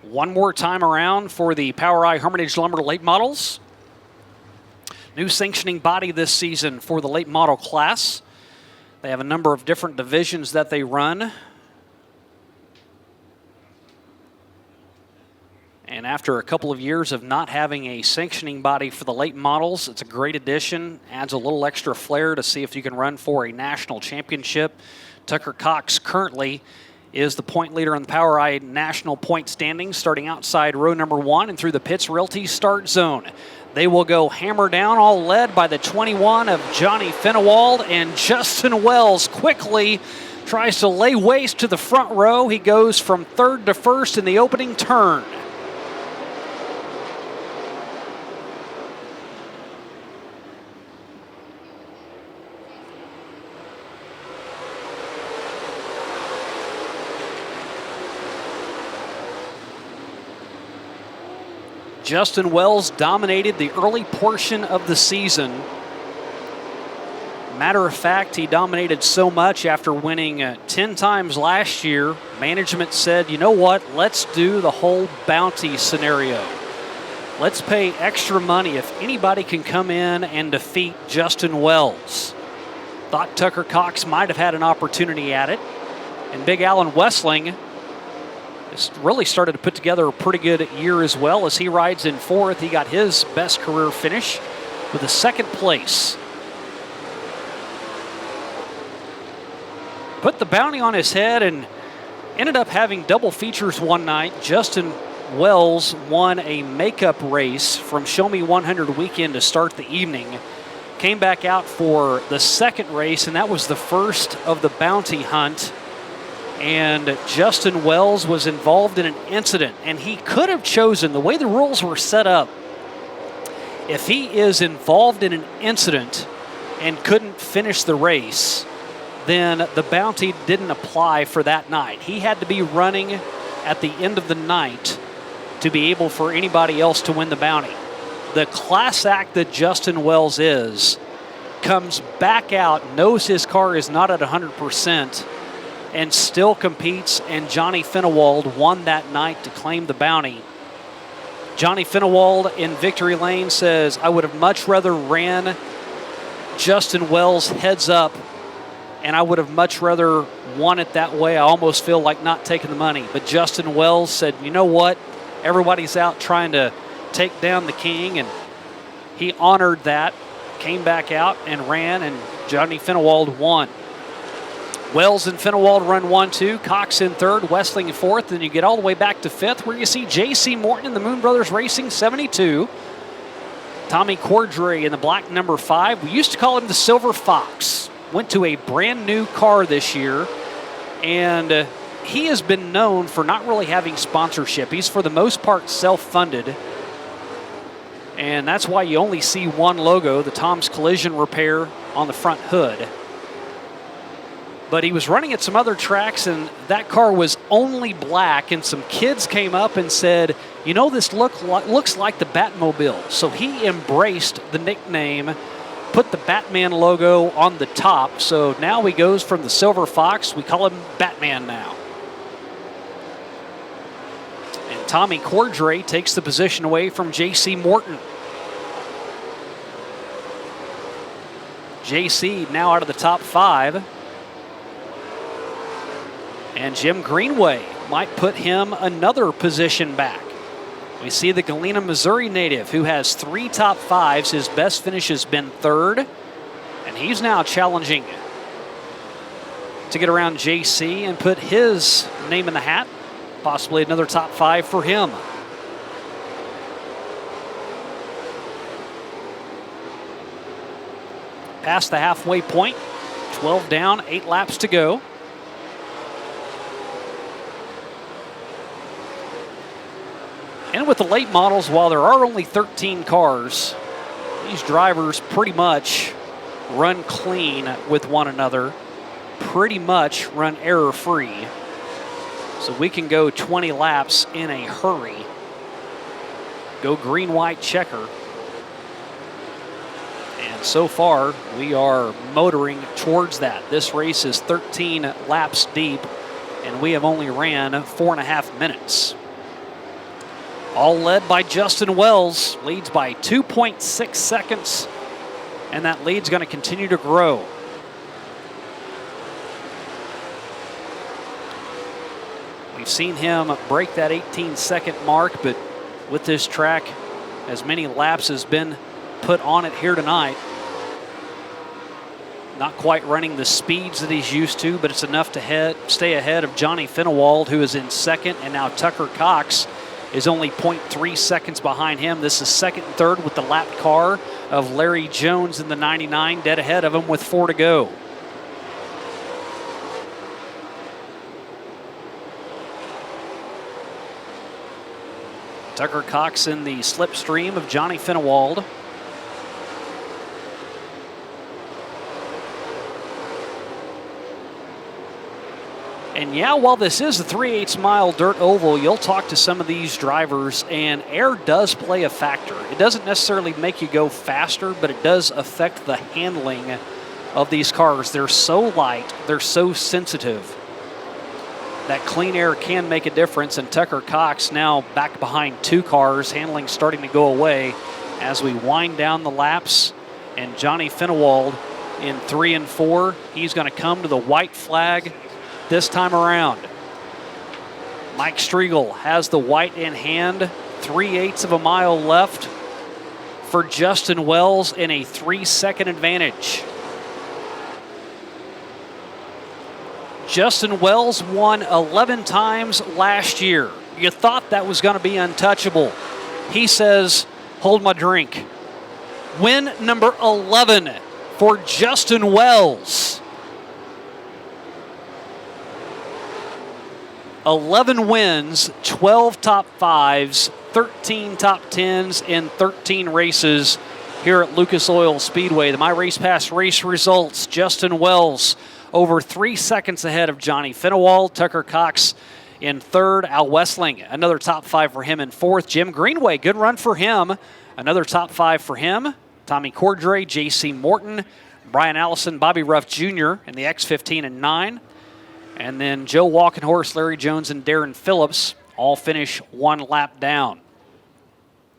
One more time around for the Powri Hermitage Lumber late models. New sanctioning body this season for the late model class. They have a number of different divisions that they run. And after a couple of years of not having a sanctioning body for the late models, it's a great addition. Adds a little extra flair to see if you can run for a national championship. Tucker Cox currently is the point leader in the Powri national point standings, starting outside row number 1 and through the Pitts Realty start zone. They will go hammer down, all led by the 21 of Johnny Finnewald, and Justin Wells quickly tries to lay waste to the front row. He goes from third to first in the opening turn. Justin Wells dominated the early portion of the season. Matter of fact, he dominated so much after winning 10 times last year, management said, you know what, let's do the whole bounty scenario. Let's pay extra money if anybody can come in and defeat Justin Wells. Thought Tucker Cox might have had an opportunity at it. And Big Alan Wessling really started to put together a pretty good year as well. As he rides in fourth, he got his best career finish with a second place. Put the bounty on his head and ended up having double features one night. Justin Wells won a makeup race from Show Me 100 weekend to start the evening. Came back out for the second race, and that was the first of the bounty hunt. And Justin Wells was involved in an incident, and he could have chosen, the way the rules were set up, if he is involved in an incident and couldn't finish the race, then the bounty didn't apply for that night. He had to be running at the end of the night to be able for anybody else to win the bounty. The class act that Justin Wells is comes back out, knows his car is not at 100%, and still competes, and Johnny Finnewald won that night to claim the bounty. Johnny Finnewald in victory lane says, I would have much rather ran Justin Wells heads up, and I would have much rather won it that way. I almost feel like not taking the money. But Justin Wells said, you know what? Everybody's out trying to take down the king, and he honored that, came back out and ran, and Johnny Finnewald won. Wells and Finnewald run 1-2, Cox in third, Wessling in fourth, and you get all the way back to fifth, where you see J.C. Morton in the Moon Brothers Racing 72. Tommy Cordray in the black number 5. We used to call him the Silver Fox. Went to a brand new car this year, and he has been known for not really having sponsorship. He's for the most part self-funded, and that's why you only see one logo, the Tom's Collision Repair, on the front hood. But he was running at some other tracks, and that car was only black, and some kids came up and said, you know, this looks like the Batmobile. So he embraced the nickname, put the Batman logo on the top. So now he goes from the Silver Fox, we call him Batman now. And Tommy Cordray takes the position away from J.C. Morton. J.C. now out of the top 5. And Jim Greenway might put him another position back. We see the Galena, Missouri native who has 3 top 5s. His best finish has been third. And he's now challenging to get around JC and put his name in the hat. Possibly another top 5 for him. Past the halfway point. 12 down, 8 laps to go. And with the late models, while there are only 13 cars, these drivers pretty much run clean with one another, pretty much run error-free. So we can go 20 laps in a hurry. Go green-white checker. And so far, we are motoring towards that. This race is 13 laps deep, and we have only ran 4.5 minutes. All led by Justin Wells, leads by 2.6 seconds, and that lead's going to continue to grow. We've seen him break that 18-second mark, but with this track, as many laps has been put on it here tonight, not quite running the speeds that he's used to, but it's enough to stay ahead of Johnny Finewald, who is in second, and now Tucker Cox is only 0.3 seconds behind him. This is second and third with the lapped car of Larry Jones in the 99, dead ahead of him with 4 to go. Tucker Cox in the slipstream of Johnny Finewald. And yeah, while this is a 3/8 mile dirt oval, you'll talk to some of these drivers, and air does play a factor. It doesn't necessarily make you go faster, but it does affect the handling of these cars. They're so light, they're so sensitive. That clean air can make a difference, and Tucker Cox now back behind 2 cars, handling starting to go away as we wind down the laps. And Johnny Finewald in 3 and 4, he's going to come to the white flag this time around. Mike Striegel has the white in hand, 3/8 of a mile left for Justin Wells in a 3-second advantage. Justin Wells won 11 times last year. You thought that was going to be untouchable. He says, hold my drink. Win number 11 for Justin Wells. 11 wins, 12 top 5s, 13 top 10s in 13 races here at Lucas Oil Speedway. The My Race Pass race results: Justin Wells over 3 seconds ahead of Johnny Finewald. Tucker Cox in third. Al Westling, another top 5 for him in fourth. Jim Greenway, good run for him. Another top 5 for him. Tommy Cordray, J.C. Morton, Brian Allison, Bobby Ruff Jr. in the X15 and 9. And then Joe Walkenhorse, Larry Jones, and Darren Phillips all finish 1 lap down.